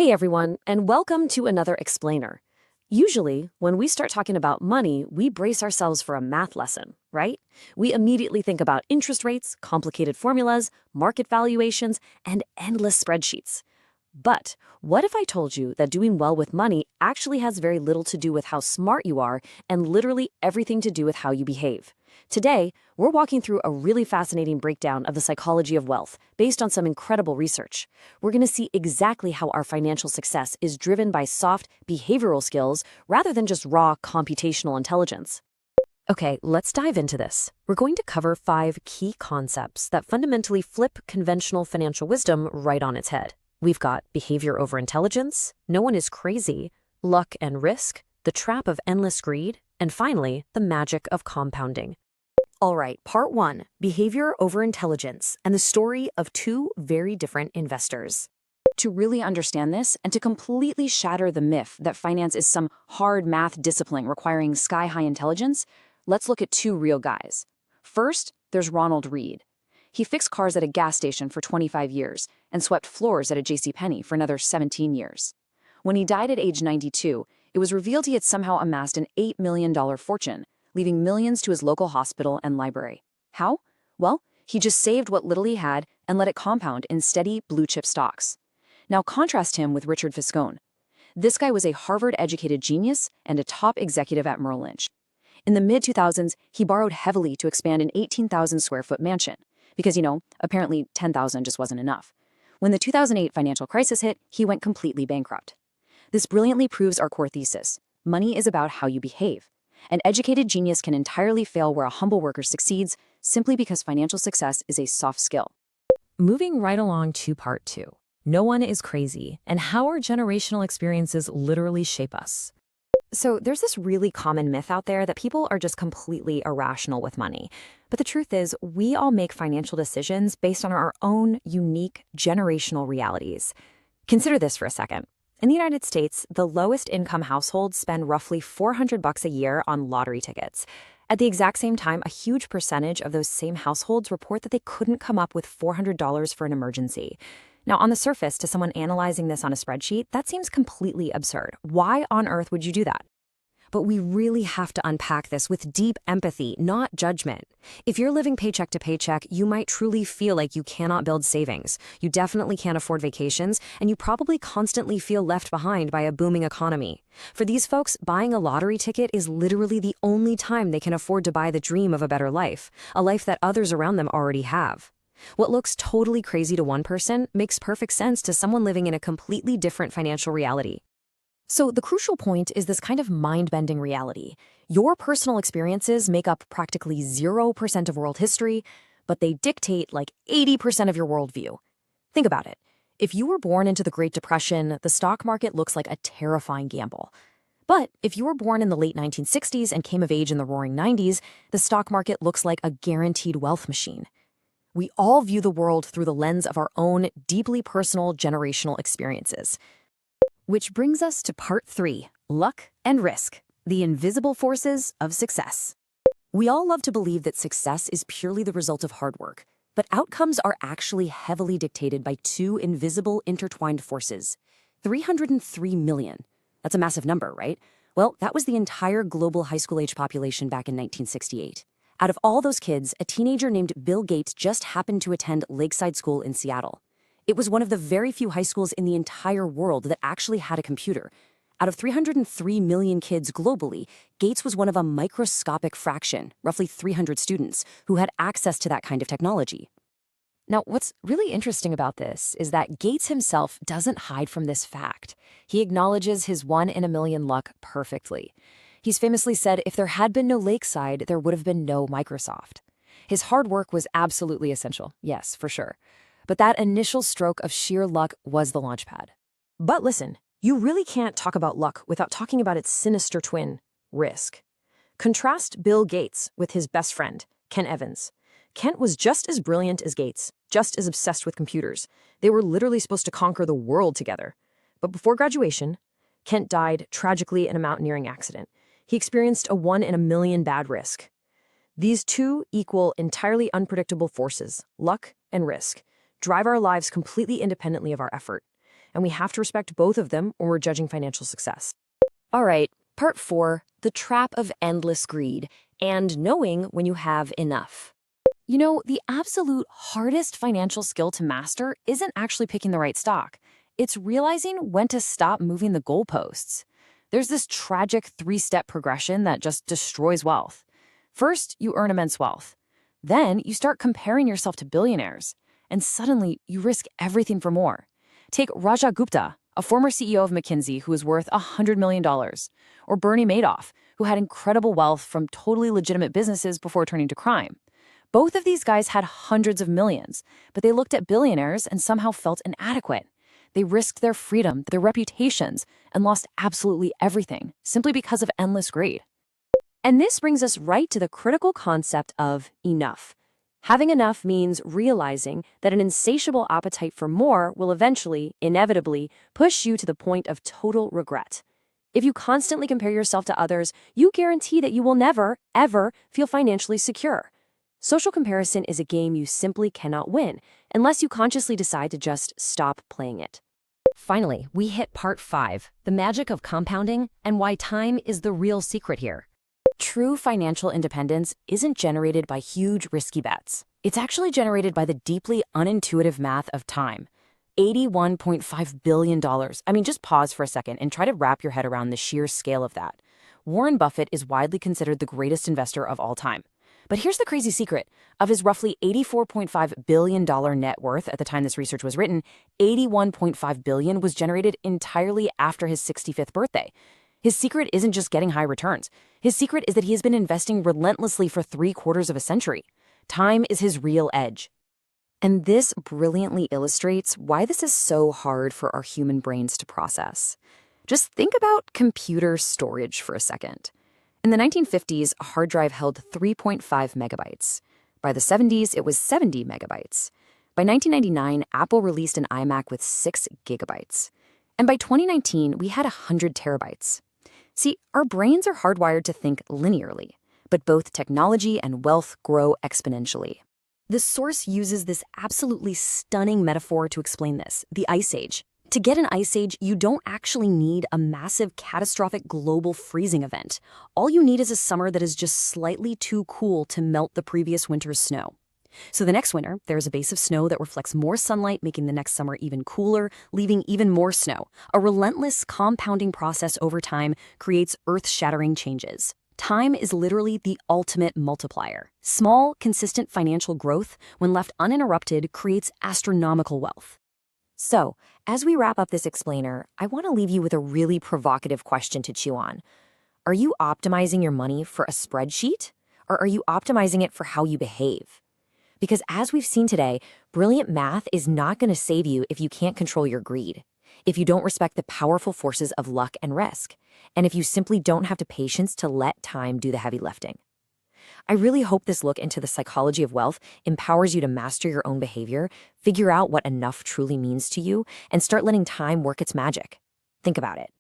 Hey everyone, and welcome to another explainer. Usually, when we start talking about money, we brace ourselves for a math lesson, right? We immediately think about interest rates, complicated formulas, market valuations, and endless spreadsheets. But what if I told you that doing well with money actually has very little to do with how smart you are and literally everything to do with how you behave? Today, we're walking through a really fascinating breakdown of the psychology of wealth based on some incredible research. We're going to see exactly how our financial success is driven by soft, behavioral skills rather than just raw computational intelligence. Okay, let's dive into this. We're going to cover 5 key concepts that fundamentally flip conventional financial wisdom right on its head. We've got behavior over intelligence, no one is crazy, luck and risk, the trap of endless greed, and finally, the magic of compounding. All right, part 1, behavior over intelligence, and the story of 2 very different investors. To really understand this and to completely shatter the myth that finance is some hard math discipline requiring sky-high intelligence, let's look at 2 real guys. First, there's Ronald Reed. He fixed cars at a gas station for 25 years and swept floors at a JCPenney for another 17 years. When he died at age 92, it was revealed he had somehow amassed an $8 million fortune, leaving millions to his local hospital and library. How? Well, he just saved what little he had and let it compound in steady blue-chip stocks. Now contrast him with Richard Fiscone. This guy was a Harvard-educated genius and a top executive at Merrill Lynch. In the mid-2000s, he borrowed heavily to expand an 18,000-square-foot mansion, because, apparently 10,000 just wasn't enough. When the 2008 financial crisis hit, he went completely bankrupt. This brilliantly proves our core thesis. Money is about how you behave. An educated genius can entirely fail where a humble worker succeeds simply because financial success is a soft skill. Moving right along to part 2. No one is crazy, and how our generational experiences literally shape us. So there's this really common myth out there that people are just completely irrational with money. But the truth is, we all make financial decisions based on our own unique generational realities. Consider this for a second. In the United States, the lowest income households spend roughly $400 a year on lottery tickets. At the exact same time, a huge percentage of those same households report that they couldn't come up with $400 for an emergency. Now, on the surface, to someone analyzing this on a spreadsheet, that seems completely absurd. Why on earth would you do that? But we really have to unpack this with deep empathy, not judgment. If you're living paycheck to paycheck, you might truly feel like you cannot build savings. You definitely can't afford vacations, and you probably constantly feel left behind by a booming economy. For these folks, buying a lottery ticket is literally the only time they can afford to buy the dream of a better life, a life that others around them already have. What looks totally crazy to one person makes perfect sense to someone living in a completely different financial reality. So the crucial point is this kind of mind-bending reality. Your personal experiences make up practically 0% of world history, but they dictate like 80% of your worldview. Think about it. If you were born into the Great Depression, the stock market looks like a terrifying gamble. But if you were born in the late 1960s and came of age in the roaring 90s, the stock market looks like a guaranteed wealth machine. We all view the world through the lens of our own deeply personal generational experiences. Which brings us to part 3, luck and risk, the invisible forces of success. We all love to believe that success is purely the result of hard work, but outcomes are actually heavily dictated by 2 invisible intertwined forces. 303 million. That's a massive number, right? Well, that was the entire global high school-age population back in 1968. Out of all those kids, a teenager named Bill Gates just happened to attend Lakeside School in Seattle. It was one of the very few high schools in the entire world that actually had a computer. Out of 303 million kids globally, Gates was one of a microscopic fraction, roughly 300 students, who had access to that kind of technology. Now, what's really interesting about this is that Gates himself doesn't hide from this fact. He acknowledges his 1 in a million luck perfectly. He's famously said, if there had been no Lakeside, there would have been no Microsoft. His hard work was absolutely essential, yes, for sure. But that initial stroke of sheer luck was the launchpad. But listen, you really can't talk about luck without talking about its sinister twin, risk. Contrast Bill Gates with his best friend, Kent Evans. Kent was just as brilliant as Gates, just as obsessed with computers. They were literally supposed to conquer the world together. But before graduation, Kent died tragically in a mountaineering accident. He experienced a 1 in a million bad risk. These 2 equal entirely unpredictable forces, luck and risk, drive our lives completely independently of our effort. and we have to respect both of them when we're judging financial success. All right, part 4, the trap of endless greed and knowing when you have enough. You know, the absolute hardest financial skill to master isn't actually picking the right stock. It's realizing when to stop moving the goalposts. There's this tragic 3-step progression that just destroys wealth. First, you earn immense wealth. Then you start comparing yourself to billionaires, and suddenly you risk everything for more. Take Raja Gupta, a former CEO of McKinsey who is worth $100 million, or Bernie Madoff, who had incredible wealth from totally legitimate businesses before turning to crime. Both of these guys had hundreds of millions, but they looked at billionaires and somehow felt inadequate. They risked their freedom, their reputations, and lost absolutely everything simply because of endless greed. And this brings us right to the critical concept of enough. Having enough means realizing that an insatiable appetite for more will eventually, inevitably, push you to the point of total regret. If you constantly compare yourself to others, you guarantee that you will never, ever feel financially secure. Social comparison is a game you simply cannot win unless you consciously decide to just stop playing it. Finally, we hit part 5, the magic of compounding and why time is the real secret here. True financial independence isn't generated by huge, risky bets. It's actually generated by the deeply unintuitive math of time. $81.5 billion. I mean, just pause for a second and try to wrap your head around the sheer scale of that. Warren Buffett is widely considered the greatest investor of all time. But here's the crazy secret. Of his roughly $84.5 billion net worth at the time this research was written, $81.5 billion was generated entirely after his 65th birthday. His secret isn't just getting high returns. His secret is that he has been investing relentlessly for 3/4 of a century. Time is his real edge. And this brilliantly illustrates why this is so hard for our human brains to process. Just think about computer storage for a second. In the 1950s, a hard drive held 3.5 megabytes. By the 70s, it was 70 megabytes. By 1999, Apple released an iMac with 6 gigabytes. And by 2019, we had 100 terabytes. See, our brains are hardwired to think linearly, but both technology and wealth grow exponentially. The source uses this absolutely stunning metaphor to explain this, the Ice Age. To get an ice age, you don't actually need a massive, catastrophic global freezing event. All you need is a summer that is just slightly too cool to melt the previous winter's snow. So the next winter, there is a base of snow that reflects more sunlight, making the next summer even cooler, leaving even more snow. A relentless compounding process over time creates earth-shattering changes. Time is literally the ultimate multiplier. Small, consistent financial growth, when left uninterrupted, creates astronomical wealth. So, as we wrap up this explainer, I want to leave you with a really provocative question to chew on. Are you optimizing your money for a spreadsheet? Or are you optimizing it for how you behave? Because as we've seen today, brilliant math is not going to save you if you can't control your greed, if you don't respect the powerful forces of luck and risk, and if you simply don't have the patience to let time do the heavy lifting. I really hope this look into the psychology of wealth empowers you to master your own behavior, figure out what enough truly means to you, and start letting time work its magic. Think about it.